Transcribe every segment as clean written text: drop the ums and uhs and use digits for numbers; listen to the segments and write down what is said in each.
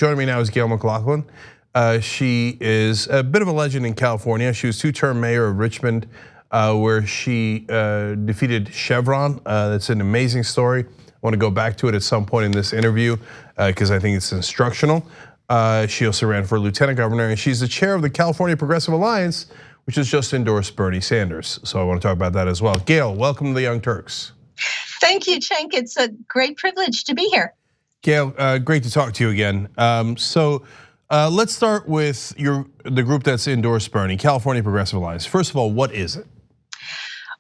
Joining me now is Gail McLaughlin. She is a bit of a legend in California. She was two-term mayor of Richmond, where she defeated Chevron. That's an amazing story. I want to go back to it at some point in this interview because I think it's instructional. She also ran for lieutenant governor, and she's the chair of the California Progressive Alliance, which has just endorsed Bernie Sanders. So I want to talk about that as well. Gail, welcome to the Young Turks. Thank you, Cenk. It's a great privilege to be here. Gail, great to talk to you again. Let's start with the group that's endorsed Bernie, California Progressive Alliance. First of all, what is it?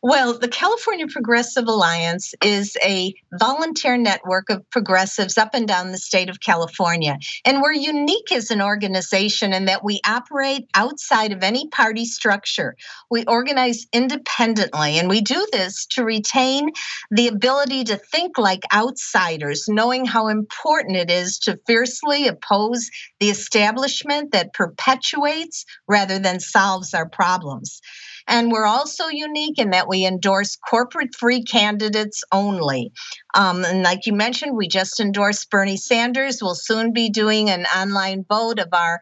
Well, the California Progressive Alliance is a volunteer network of progressives up and down the state of California. And we're unique as an organization in that we operate outside of any party structure. We organize independently, and we do this to retain the ability to think like outsiders, knowing how important it is to fiercely oppose the establishment that perpetuates rather than solves our problems. And we're also unique in that we endorse corporate-free candidates only. And like you mentioned, we just endorsed Bernie Sanders. We'll soon be doing an online vote of our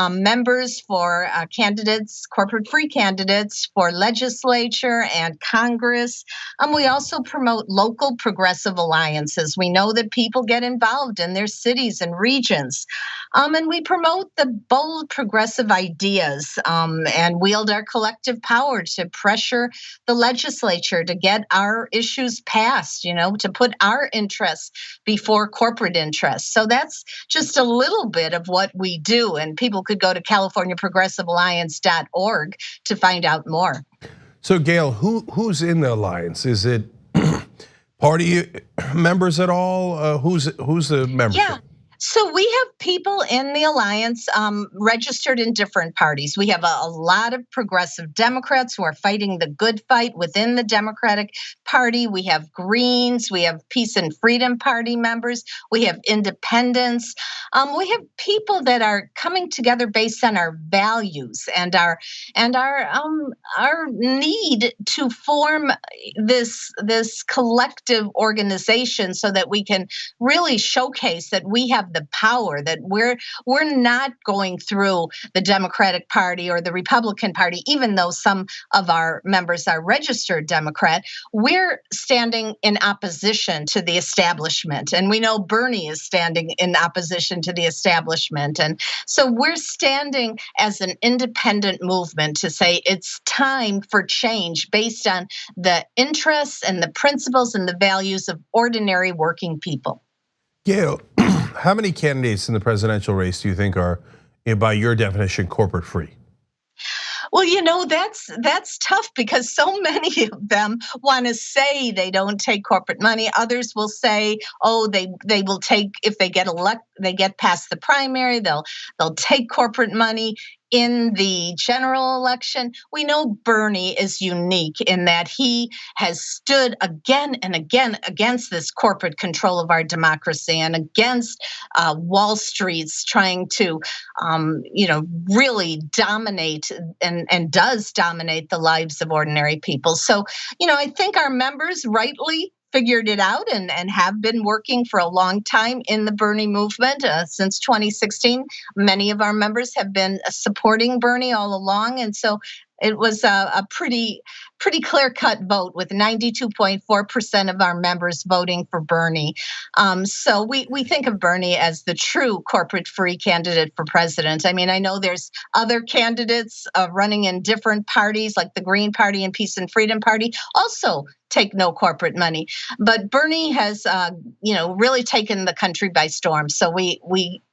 members for candidates, corporate-free candidates for legislature and Congress. We also promote local progressive alliances. We know that people get involved in their cities and regions. And we promote the bold progressive ideas and wield our collective power to pressure the legislature to get our issues passed, to put our interests before corporate interests. So that's just a little bit of what we do. And people could go to CaliforniaProgressiveAlliance.org to find out more. So Gail, who's in the alliance? Is it party members at all? Who's the membership? Yeah. So we have people in the alliance registered in different parties. We have a lot of progressive Democrats who are fighting the good fight within the Democratic Party. We have Greens, we have Peace and Freedom Party members, we have independents. We have people that are coming together based on our values and our need to form this collective organization so that we can really showcase that we have the power, that we're not going through the Democratic Party or the Republican Party, even though some of our members are registered Democrat. We're standing in opposition to the establishment. And we know Bernie is standing in opposition to the establishment. And so we're standing as an independent movement to say it's time for change based on the interests and the principles and the values of ordinary working people. Gail, how many candidates in the presidential race do you think are, by your definition, corporate free? Well, that's tough because so many of them want to say they don't take corporate money. Others will say, oh, they will take, if they get past the primary, they'll take corporate money in the general election. We know Bernie is unique in that he has stood again and again against this corporate control of our democracy and against Wall Street's trying to, really dominate and does dominate the lives of ordinary people. So, I think our members rightly figured it out and have been working for a long time in the Bernie movement since 2016. Many of our members have been supporting Bernie all along. And so it was a pretty clear-cut vote with 92.4% of our members voting for Bernie. So we think of Bernie as the true corporate-free candidate for president. I mean, I know there's other candidates running in different parties, like the Green Party and Peace and Freedom Party, also take no corporate money. But Bernie has, really taken the country by storm. So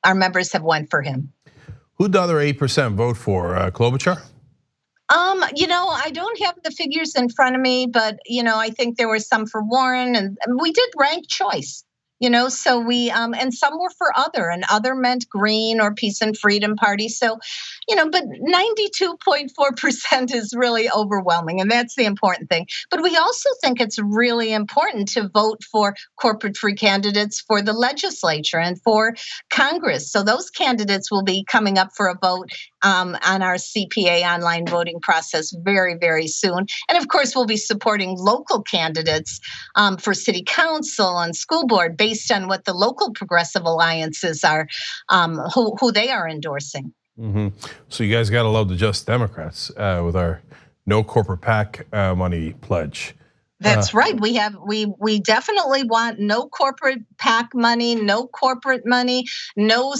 our members have went for him. Who'd the other 8% vote for? Klobuchar? I don't have the figures in front of me, but, I think there were some for Warren and we did rank choice. So we, and some were for other, and other meant Green or Peace and Freedom Party. So, but 92.4% is really overwhelming, and that's the important thing. But we also think it's really important to vote for corporate-free candidates for the legislature and for Congress. So those candidates will be coming up for a vote on our CPA online voting process very, very soon. And of course, we'll be supporting local candidates for city council and school board based on what the local progressive alliances are, who they are endorsing. So you guys got to love the Just Democrats with our no corporate PAC money pledge. That's right. We definitely want no corporate PAC money, no corporate money, no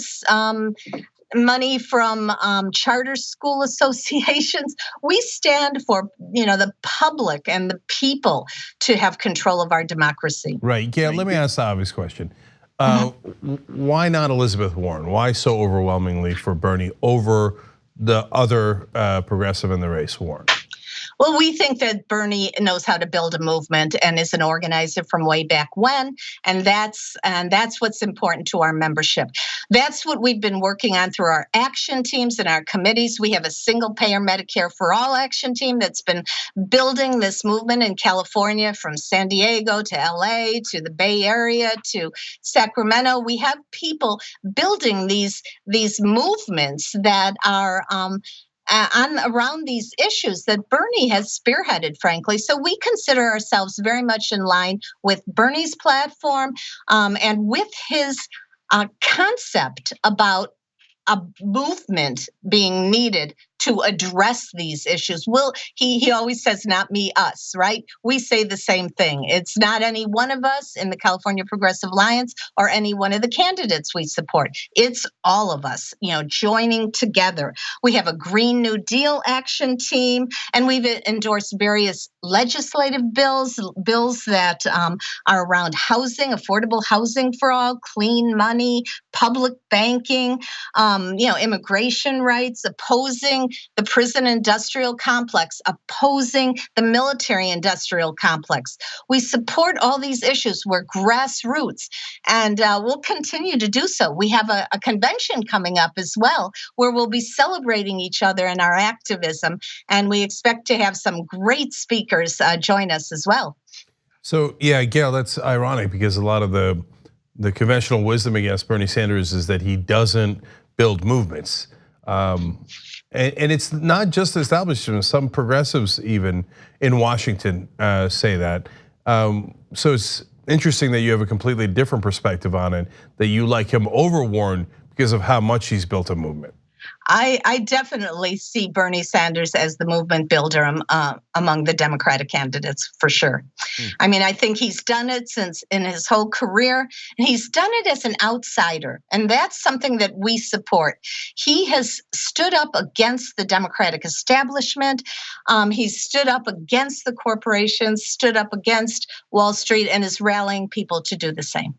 money from charter school associations. We stand for the public and the people to have control of our democracy. Right, Gail. Let me ask the obvious question. Why not Elizabeth Warren? Why so overwhelmingly for Bernie over the other progressive in the race, Warren? Well, we think that Bernie knows how to build a movement and is an organizer from way back when, and that's what's important to our membership. That's what we've been working on through our action teams and our committees. We have a single payer Medicare for all action team that's been building this movement in California, from San Diego to LA to the Bay Area to Sacramento. We have people building these movements that are around these issues that Bernie has spearheaded, frankly. So we consider ourselves very much in line with Bernie's platform and with his concept about a movement being needed to address these issues. He always says, not me, us, right? We say the same thing. It's not any one of us in the California Progressive Alliance or any one of the candidates we support. It's all of us, joining together. We have a Green New Deal action team, and we've endorsed various legislative bills that are around housing, affordable housing for all, clean money, public banking, immigration rights, opposing the prison industrial complex, opposing the military industrial complex. We support all these issues. We're grassroots, and we'll continue to do so. We have a convention coming up as well, where we'll be celebrating each other and our activism, and we expect to have some great speakers join us as well. So yeah, Gail, that's ironic because a lot of the conventional wisdom against Bernie Sanders is that he doesn't build movements. And it's not just establishment. Some progressives, even in Washington, say that. So it's interesting that you have a completely different perspective on it, that you like him over Warren because of how much he's built a movement. I definitely see Bernie Sanders as the movement builder among the Democratic candidates, for sure. I mean, I think he's done it since in his whole career, and he's done it as an outsider, and that's something that we support. He has stood up against the Democratic establishment. He's stood up against the corporations, stood up against Wall Street, and is rallying people to do the same.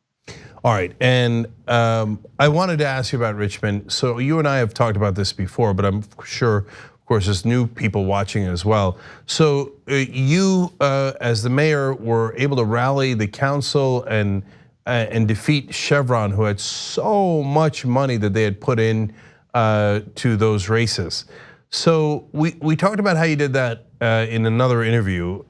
All right, and I wanted to ask you about Richmond. So you and I have talked about this before, but I'm sure, of course, there's new people watching as well. So you, as the mayor, were able to rally the council and defeat Chevron, who had so much money that they had put in to those races. So we talked about how you did that in another interview.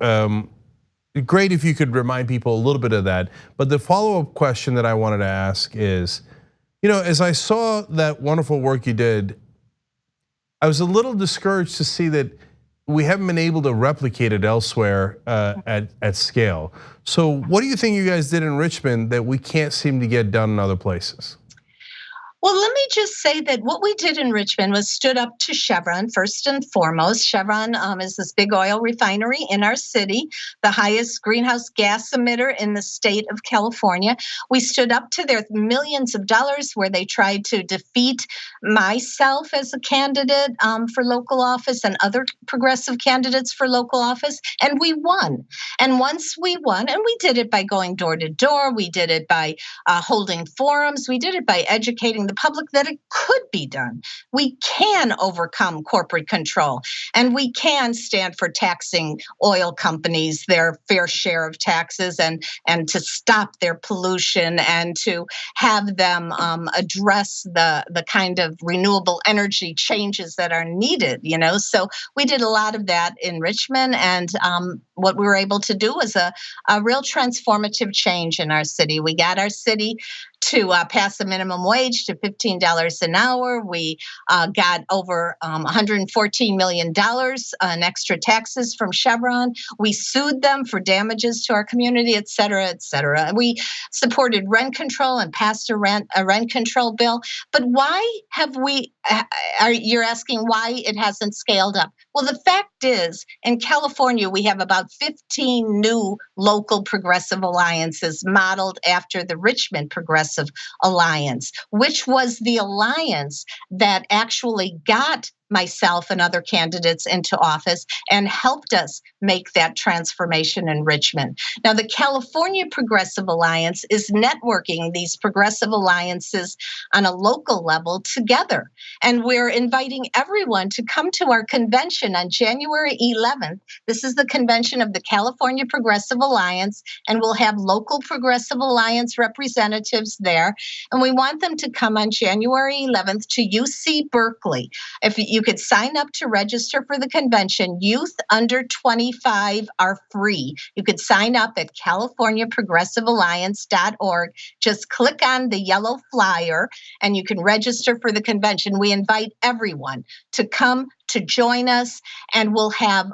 Great if you could remind people a little bit of that. But the follow-up question that I wanted to ask is, as I saw that wonderful work you did, I was a little discouraged to see that we haven't been able to replicate it elsewhere at scale. So what do you think you guys did in Richmond that we can't seem to get done in other places? Well, let me just say that what we did in Richmond was stood up to Chevron first and foremost. Chevron is this big oil refinery in our city, the highest greenhouse gas emitter in the state of California. We stood up to their millions of dollars where they tried to defeat myself as a candidate for local office and other progressive candidates for local office, and we won. And once we won, and we did it by going door to door, we did it by holding forums, we did it by educating the public that it could be done. We can overcome corporate control, and we can stand for taxing oil companies their fair share of taxes and to stop their pollution and to have them address the kind of renewable energy changes that are needed, So we did a lot of that in Richmond, and what we were able to do was a real transformative change in our city. We got our city to pass a minimum wage to $15 an hour. We got over $114 million in extra taxes from Chevron. We sued them for damages to our community, et cetera, et cetera. We supported rent control and passed a rent control bill. But why have we, you're asking why it hasn't scaled up? Well, the fact is, in California, we have about 15 new local progressive alliances modeled after the Richmond Progressive Alliance, which was the alliance that actually got myself and other candidates into office and helped us make that transformation in Richmond. Now, the California Progressive Alliance is networking these progressive alliances on a local level together. And we're inviting everyone to come to our convention on January 11th. This is the convention of the California Progressive Alliance, and we'll have local Progressive Alliance representatives there. And we want them to come on January 11th to UC Berkeley. If you could sign up to register for the convention, youth under 25 are free. You could sign up at CaliforniaProgressiveAlliance.org. Just click on the yellow flyer and you can register for the convention. We invite everyone to come to join us, and we'll have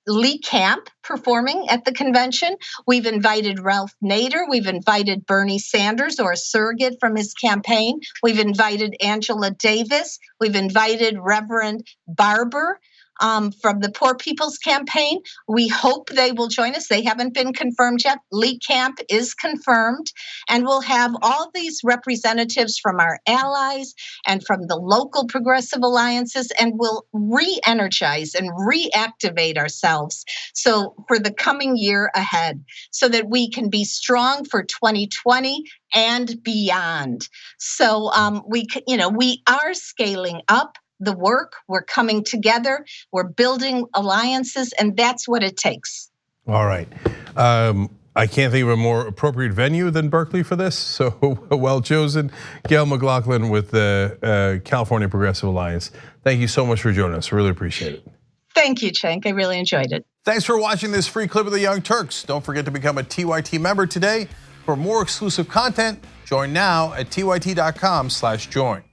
Lee Camp performing at the convention. We've invited Ralph Nader. We've invited Bernie Sanders, or a surrogate from his campaign. We've invited Angela Davis. We've invited Reverend Barber from the Poor People's Campaign. We hope they will join us. They haven't been confirmed yet. Lee Camp is confirmed. And we'll have all these representatives from our allies and from the local progressive alliances, and we'll re-energize and reactivate ourselves so for the coming year ahead, so that we can be strong for 2020 and beyond. So we are scaling up the work. We're coming together. We're building alliances, and that's what it takes. All right. I can't think of a more appropriate venue than Berkeley for this. So well chosen. Gail McLaughlin with the California Progressive Alliance. Thank you so much for joining us. Really appreciate it. Thank you, Cenk. I really enjoyed it. Thanks for watching this free clip of the Young Turks. Don't forget to become a TYT member today. For more exclusive content, join now at tyt.com/join.